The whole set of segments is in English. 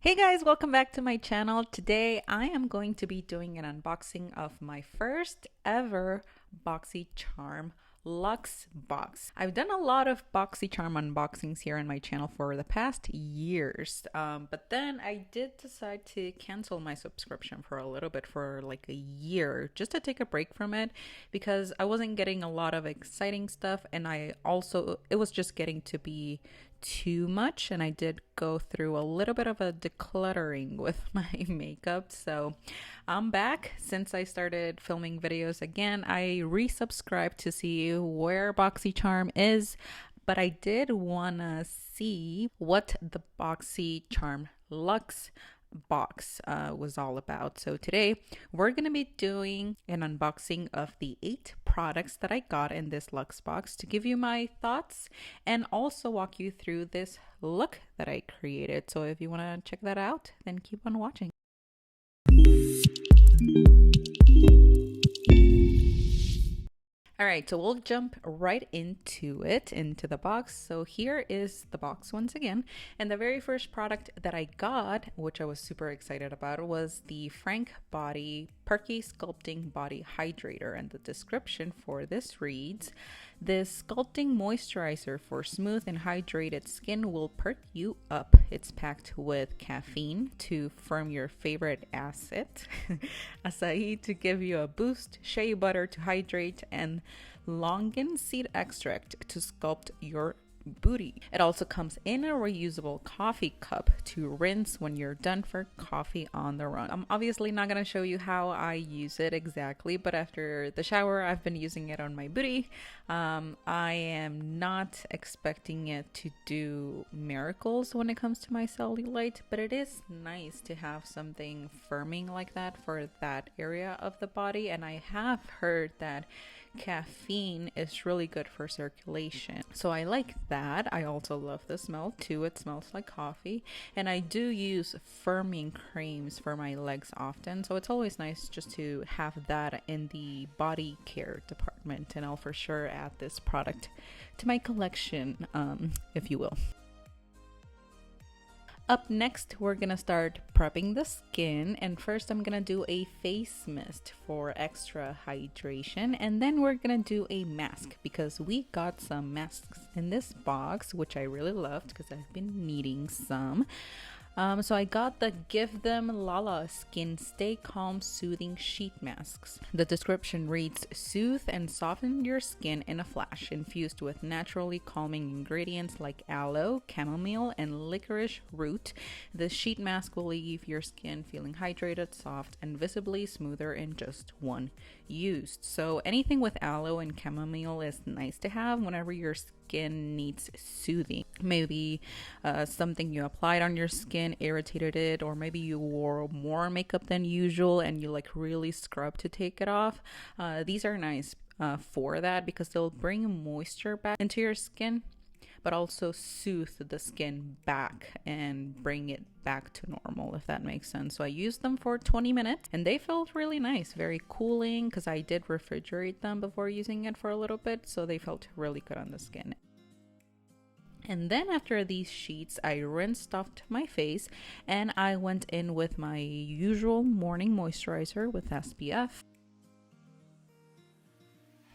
Hey guys, welcome back to my channel. Today I am going to be doing an unboxing of my first ever Boxycharm Luxe box. I've done a lot of Boxycharm unboxings here on my channel for the past years, but then I did decide to cancel my subscription for a little bit, for like a year, just to take a break from it because I wasn't getting a lot of exciting stuff, and it was just getting to be too much, and I did go through a little bit of a decluttering with my makeup. So I'm back. Since I started filming videos again, I resubscribed to see where Boxycharm is, but I did wanna see what the Boxycharm Luxe box was all about. So today we're going to be doing an unboxing of the 8 products that I got in this Luxe box to give you my thoughts and also walk you through this look that I created. So if you want to check that out, then keep on watching. All right, so we'll jump right into the box. So here is the box once again. And the very first product that I got, which I was super excited about, was the Frank Body Perky Sculpting Body Hydrator. And the description for this reads, "This sculpting moisturizer for smooth and hydrated skin will perk you up. It's packed with caffeine to firm your favorite acid, acai to give you a boost, shea butter to hydrate, and longan seed extract to sculpt your booty. It also comes in a reusable coffee cup to rinse when you're done for coffee on the run." I'm obviously not going to show you how I use it exactly, but after the shower, I've been using it on my booty. I am not expecting it to do miracles when it comes to my cellulite, but it is nice to have something firming like that for that area of the body. And I have heard that caffeine is really good for circulation, so I like that. I also love the smell too. It smells like coffee, and I do use firming creams for my legs often, so it's always nice just to have that in the body care department. And I'll for sure add this product to my collection, if you will. Up next, we're gonna start prepping the skin, and first I'm gonna do a face mist for extra hydration, and then we're gonna do a mask because we got some masks in this box, which I really loved because I've been needing some. So I got the Give Them Lala Skin Stay Calm Soothing Sheet Masks. The description reads, "Soothe and soften your skin in a flash, infused with naturally calming ingredients like aloe, chamomile, and licorice root. The sheet mask will leave your skin feeling hydrated, soft, and visibly smoother in just one use." So anything with aloe and chamomile is nice to have whenever your skin needs soothing. Maybe something you applied on your skin irritated it, or maybe you wore more makeup than usual and you like really scrub to take it off. These are nice for that because they'll bring moisture back into your skin, but also soothe the skin back and bring it back to normal, if that makes sense. So I used them for 20 minutes and they felt really nice, very cooling, because I did refrigerate them before using it for a little bit, so they felt really good on the skin. And then after these sheets, I rinsed off my face and I went in with my usual morning moisturizer with SPF.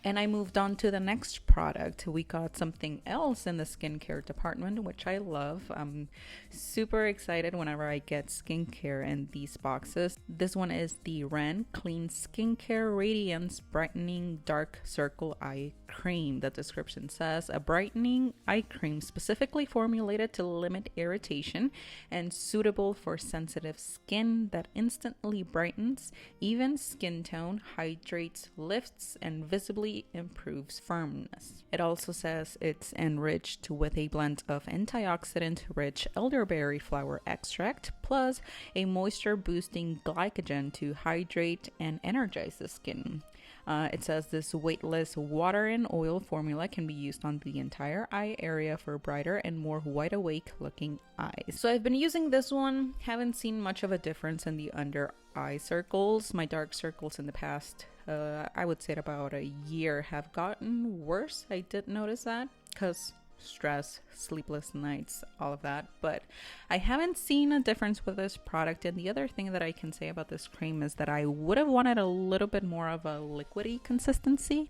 And I moved on to the next product. We got something else in the skincare department, which I love. I'm super excited whenever I get skincare in these boxes. This one is the Ren Clean Skincare Radiance Brightening Dark Circle Eye Cream. The description says, "A brightening eye cream specifically formulated to limit irritation and suitable for sensitive skin that instantly brightens, even skin tone, hydrates, lifts, and visibly improves firmness." It also says it's enriched with a blend of antioxidant-rich elderberry flower extract plus a moisture-boosting glycogen to hydrate and energize the skin. It says this weightless water and oil formula can be used on the entire eye area for brighter and more wide awake looking eyes. So I've been using this one, haven't seen much of a difference in the under eye circles. My dark circles in the past, I would say about a year, have gotten worse. I did notice that because stress, sleepless nights, all of that. But I haven't seen a difference with this product. And the other thing that I can say about this cream is that I would have wanted a little bit more of a liquidy consistency.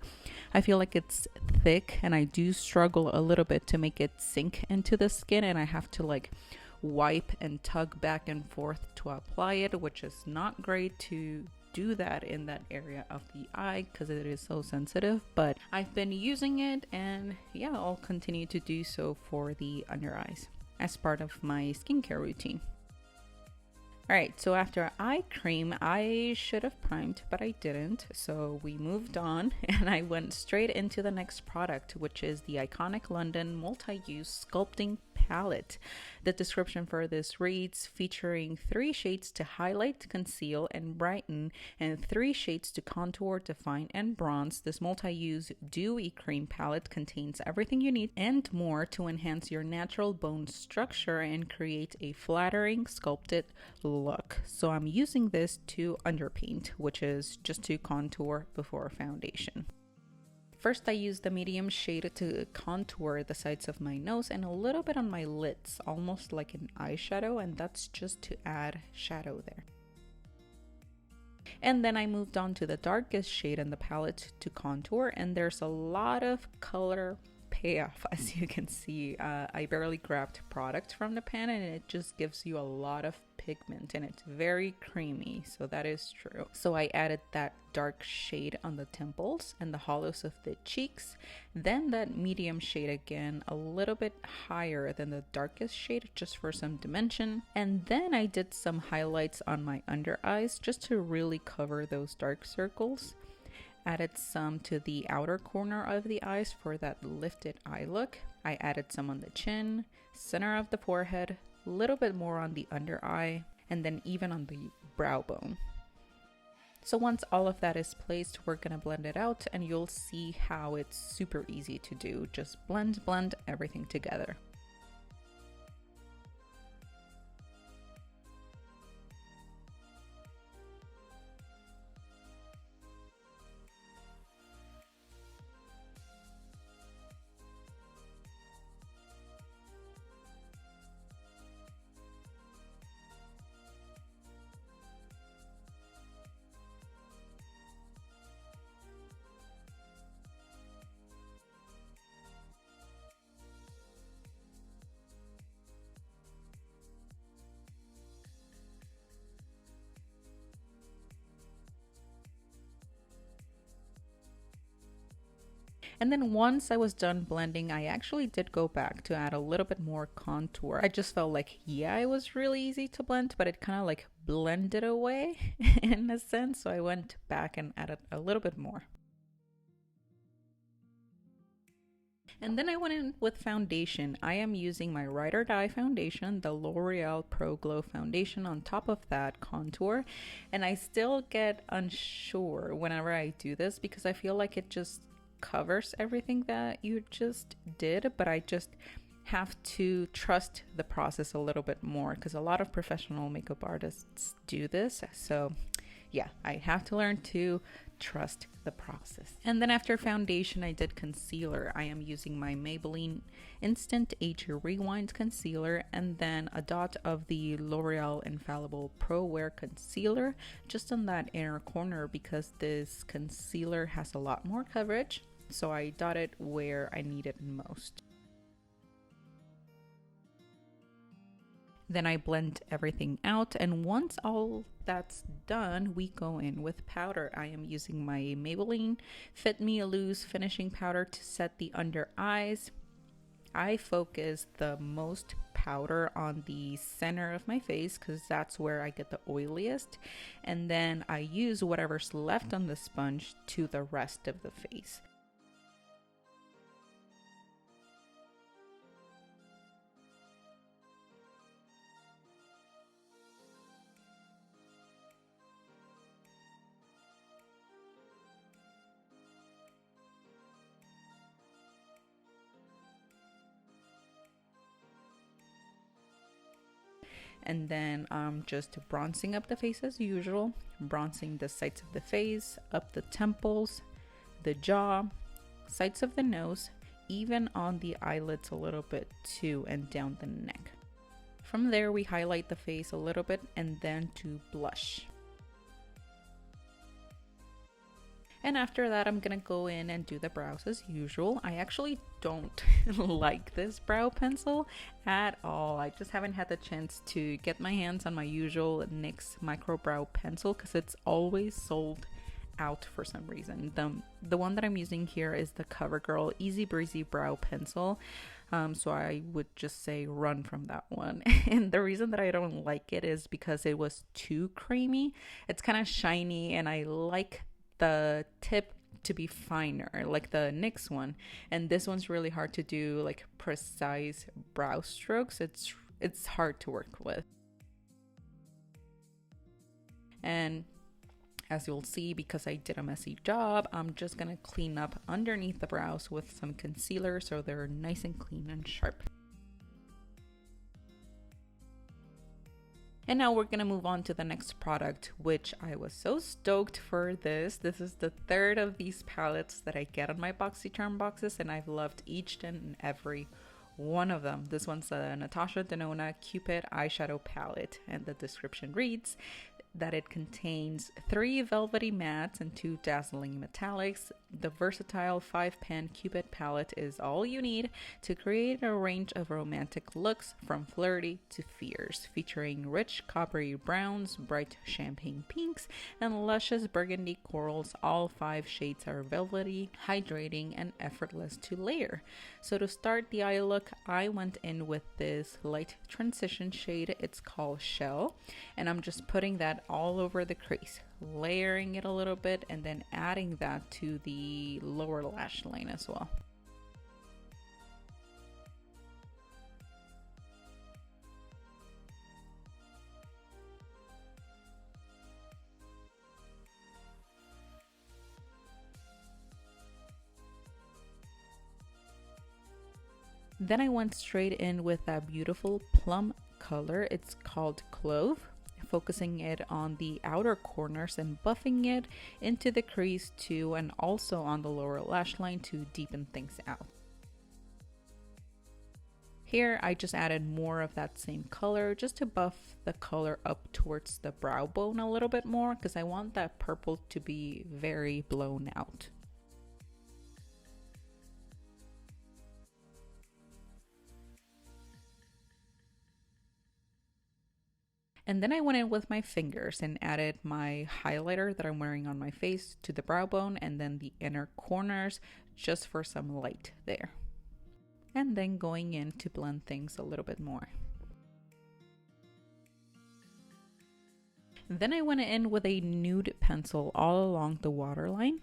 I feel like it's thick and I do struggle a little bit to make it sink into the skin, and I have to like wipe and tug back and forth to apply it, which is not great to do that in that area of the eye because it is so sensitive. But I've been using it, and yeah, I'll continue to do so for the under eyes as part of my skincare routine. Alright, so after eye cream, I should have primed, but I didn't. So we moved on and I went straight into the next product, which is the iconic London multi-use sculpting palette. The description for this reads, featuring 3 shades to highlight, conceal, and brighten, and 3 shades to contour, define, and bronze. This multi-use dewy cream palette contains everything you need and more to enhance your natural bone structure and create a flattering, sculpted look. So I'm using this to underpaint, which is just to contour before foundation. First, I use the medium shade to contour the sides of my nose and a little bit on my lids, almost like an eyeshadow, and that's just to add shadow there. And then I moved on to the darkest shade in the palette to contour, and there's a lot of color payoff. As you can see, I barely grabbed product from the pan, and it just gives you a lot of pigment, and it's very creamy, so that is true. So I added that dark shade on the temples and the hollows of the cheeks, then that medium shade again, a little bit higher than the darkest shade, just for some dimension, and then I did some highlights on my under eyes just to really cover those dark circles. Added some to the outer corner of the eyes for that lifted eye look. I added some on the chin, center of the forehead, a little bit more on the under eye, and then even on the brow bone. So once all of that is placed, we're gonna blend it out, and you'll see how it's super easy to do. Just blend everything together. And then once I was done blending, I actually did go back to add a little bit more contour. I just felt like, yeah, it was really easy to blend, but it kind of like blended away in a sense. So I went back and added a little bit more. And then I went in with foundation. I am using my Ride or Die foundation, the L'Oreal Pro Glow foundation, on top of that contour. And I still get unsure whenever I do this because I feel like it just covers everything that you just did, but I just have to trust the process a little bit more because a lot of professional makeup artists do this. So yeah, I have to learn to trust the process. And then after foundation, I did concealer. I am using my Maybelline Instant Age Rewind concealer and then a dot of the L'Oreal Infallible Pro Wear concealer just on that inner corner because this concealer has a lot more coverage. So I dotted where I need it most. Then I blend everything out, and once all that's done, we go in with powder. I am using my Maybelline Fit Me Loose finishing powder to set the under eyes. I focus the most powder on the center of my face because that's where I get the oiliest, and then I use whatever's left on the sponge to the rest of the face. And then just bronzing up the face as usual, bronzing the sides of the face, up the temples, the jaw, sides of the nose, even on the eyelids a little bit too, and down the neck. From there, we highlight the face a little bit and then to blush. And after that, I'm gonna go in and do the brows as usual. I actually don't like this brow pencil at all. I just haven't had the chance to get my hands on my usual NYX micro brow pencil because it's always sold out for some reason. The one that I'm using here is the CoverGirl Easy Breezy Brow Pencil. So I would just say run from that one. And the reason that I don't like it is because it was too creamy. It's kind of shiny, and I like the tip to be finer like the NYX one, and this one's really hard to do like precise brow strokes. It's hard to work with. And as you'll see, because I did a messy job, I'm just gonna clean up underneath the brows with some concealer so they're nice and clean and sharp. And now we're gonna move on to the next product, which I was so stoked for this. This is the third of these palettes that I get on my Boxycharm boxes, and I've loved each and every one of them. This one's a Natasha Denona Cupid eyeshadow palette, and the description reads that it contains 3 velvety mattes and 2 dazzling metallics. The versatile 5-pan Cupid palette is all you need to create a range of romantic looks from flirty to fierce, featuring rich coppery browns, bright champagne pinks, and luscious burgundy corals. All 5 shades are velvety, hydrating, and effortless to layer. So to start the eye look, I went in with this light transition shade. It's called Shell, and I'm just putting that all over the crease, layering it a little bit, and then adding that to the lower lash line as well. Then I went straight in with that beautiful plum color. It's called Clove, focusing it on the outer corners and buffing it into the crease too, and also on the lower lash line to deepen things out. Here I just added more of that same color just to buff the color up towards the brow bone a little bit more, because I want that purple to be very blown out. And then I went in with my fingers and added my highlighter that I'm wearing on my face to the brow bone and then the inner corners just for some light there. And then going in to blend things a little bit more. Then I went in with a nude pencil all along the waterline.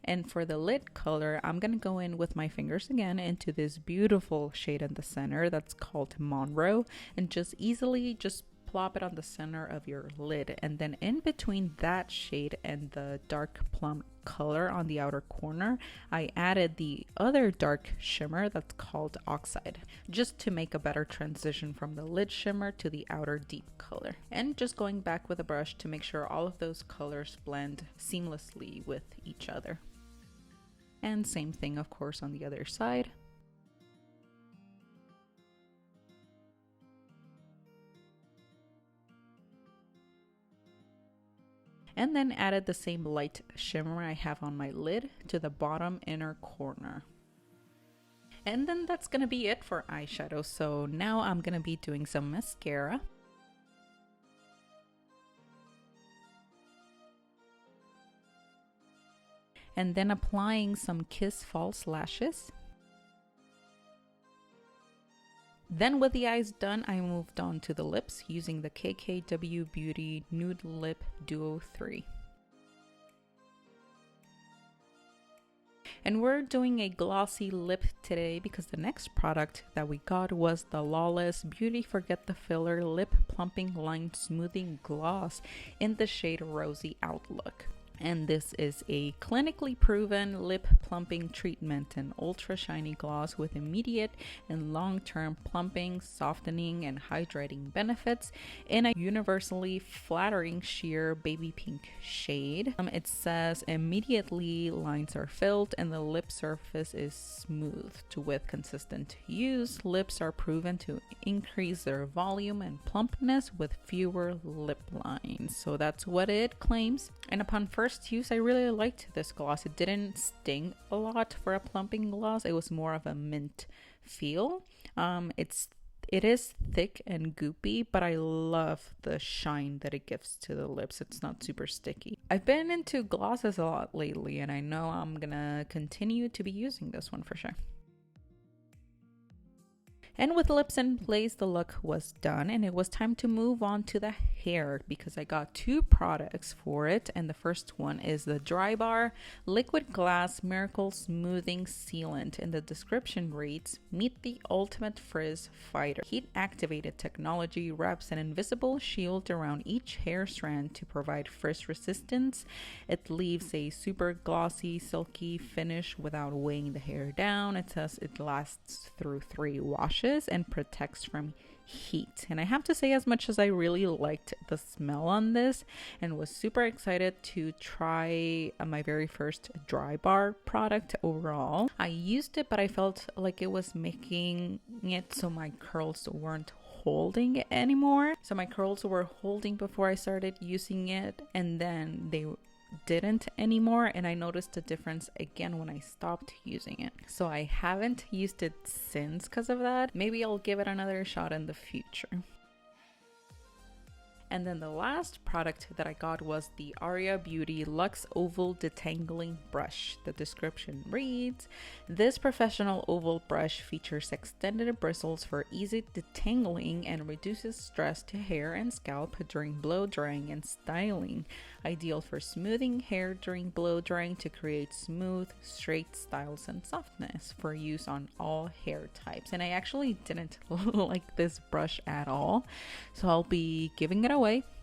And for the lid color, I'm gonna go in with my fingers again into this beautiful shade in the center that's called Monroe, and just easily just plop it on the center of your lid, and then in between that shade and the dark plum color on the outer corner, I added the other dark shimmer that's called Oxide, just to make a better transition from the lid shimmer to the outer deep color. And just going back with a brush to make sure all of those colors blend seamlessly with each other. And same thing, of course, on the other side. And then added the same light shimmer I have on my lid to the bottom inner corner. And then that's gonna be it for eyeshadow. So now I'm gonna be doing some mascara. And then applying some Kiss false lashes. Then with the eyes done, I moved on to the lips using the KKW Beauty Nude Lip Duo 3. And we're doing a glossy lip today because the next product that we got was the Lawless Beauty Forget the Filler Lip Plumping Line Smoothing Gloss in the shade Rosy Outlook. And this is a clinically proven lip plumping treatment, an ultra shiny gloss with immediate and long-term plumping, softening, and hydrating benefits in a universally flattering sheer baby pink shade. It says immediately lines are filled and the lip surface is smoothed. With consistent use, lips are proven to increase their volume and plumpness with fewer lip lines. So that's what it claims. And upon first use, I really liked this gloss. It didn't sting a lot for a plumping gloss. It was more of a mint feel. It is thick and goopy, but I love the shine that it gives to the lips. It's not super sticky. I've been into glosses a lot lately, and I know I'm gonna continue to be using this one for sure. And with lips in place, the look was done, and it was time to move on to the hair because I got 2 products for it. And the first one is the Drybar Liquid Glass Miracle Smoothing Sealant. And the description reads, "Meet the ultimate frizz fighter. Heat activated technology wraps an invisible shield around each hair strand to provide frizz resistance. It leaves a super glossy, silky finish without weighing the hair down." It says it lasts through 3 washes and protects from heat. And I have to say, as much as I really liked the smell on this and was super excited to try my very first Drybar product overall, I used it, but I felt like it was making it so my curls weren't holding it anymore. So my curls were holding before I started using it, and then they didn't anymore, and I noticed a difference again when I stopped using it. So I haven't used it since because of that. Maybe I'll give it another shot in the future. And then the last product that I got was the Aria Beauty Luxe Oval Detangling Brush. The description reads, "This professional oval brush features extended bristles for easy detangling and reduces stress to hair and scalp during blow drying and styling. Ideal for smoothing hair during blow drying to create smooth, straight styles and softness for use on all hair types." And I actually didn't like this brush at all, so I'll be giving it away.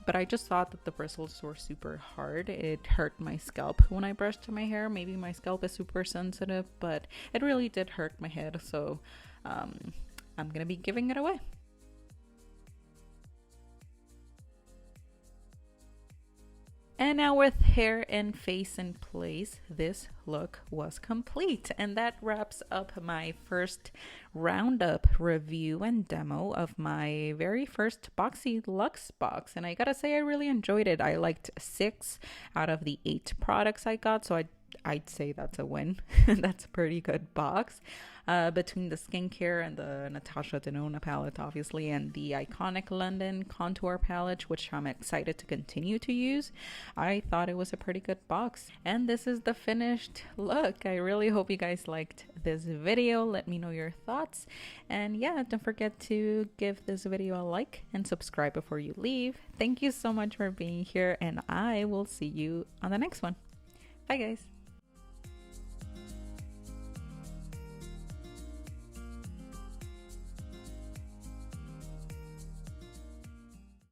But I just thought that the bristles were super hard. It hurt my scalp when I brushed my hair. Maybe my scalp is super sensitive, but it really did hurt my head. So I'm gonna be giving it away. And now with hair and face in place, this look was complete. And that wraps up my first roundup review and demo of my very first BoxyLuxe box. And I gotta say, I really enjoyed it. I liked 6 out of the 8 products I got, so I'd say that's a win. That's a pretty good box. Between the skincare and the Natasha Denona palette, obviously, and the iconic London contour palette, which I'm excited to continue to use, I thought it was a pretty good box. And this is the finished look. I really hope you guys liked this video. Let me know your thoughts. And yeah, don't forget to give this video a like and subscribe before you leave. Thank you so much for being here, and I will see you on the next one. Bye, guys.